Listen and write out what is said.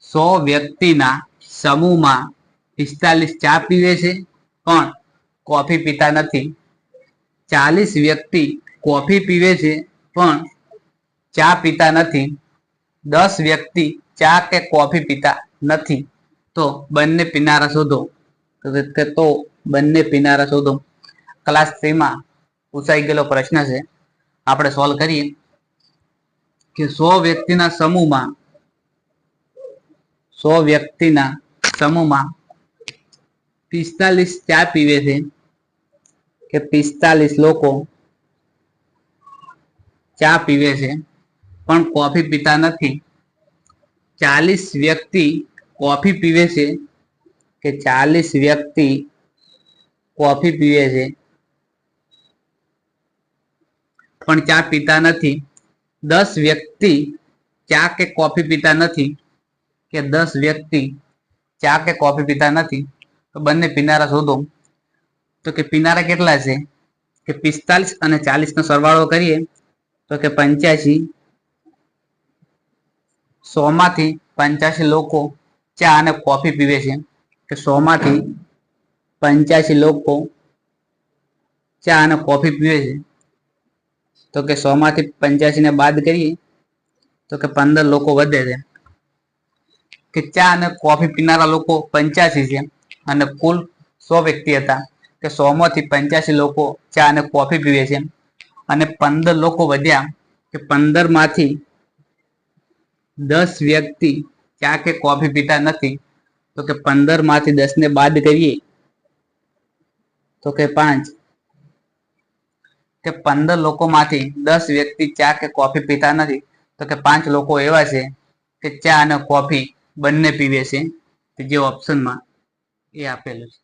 100 વ્યક્તિના સમૂહમાં 45 ચા પીવે છે પણ કોફી પીતા નથી. 40 વ્યક્તિ કોફી પીવે છે પણ ચા પીતા નથી. 10 વ્યક્તિ ચા કે કોફી પીતા નથી. તો બંને પીનારા શોધો. તો બંને પીનારા શોધો. ક્લાસ 3 માં પૂછાઈ ગયેલો પ્રશ્ન છે. આપણે સોલ્વ કરીએ કે 100 વ્યક્તિના સમૂહમાં 45 ચા પીવે છે કે 45 લોકો ચા પીવે છે પણ કોફી પીતા નથી. 40 વ્યક્તિ કોફી પીવે છે કે 40 વ્યક્તિ કોફી પીવે છે પણ ચા પીતા નથી. 10 વ્યક્તિ ચા કે કોફી પીતા નથી કે 10 વ્યક્તિ ચા કે કોફી પીતા નથી. તો બંને પીનારા શોધો. તો કે પીનારા કેટલા છે કે 45 અને 40 નો સરવાળો કરીએ તો કે 85. 100 માંથી 85 લોકો ચા અને કોફી પીવે છે કે 100 માંથી 85 લોકો ચા અને કોફી પીવે છે. તો કે 100 માંથી 85 ને બાદ કરીએ તો કે 15 લોકો વધે છે. કે ચા અને કોફી પીનારા લોકો 85 છે અને કુલ 100 વ્યક્તિ હતા. કે 100 માંથી 85 લોકો ચા અને કોફી પીવે છે અને 15 લોકો વધ્યા કે 15 માંથી 10 વ્યક્તિ ચા કે કોફી પીતા નથી. તો કે 15 માંથી 10 ને બાદ કરીએ તો કે 5. કે 15 લોકોમાંથી 10 વ્યક્તિ ચા કે કોફી પીતા નથી. તો કે 5 લોકો એવા છે કે ચા અને કોફી બંને પીવે છે. જે ઓપ્શનમાં એ આપેલું છે.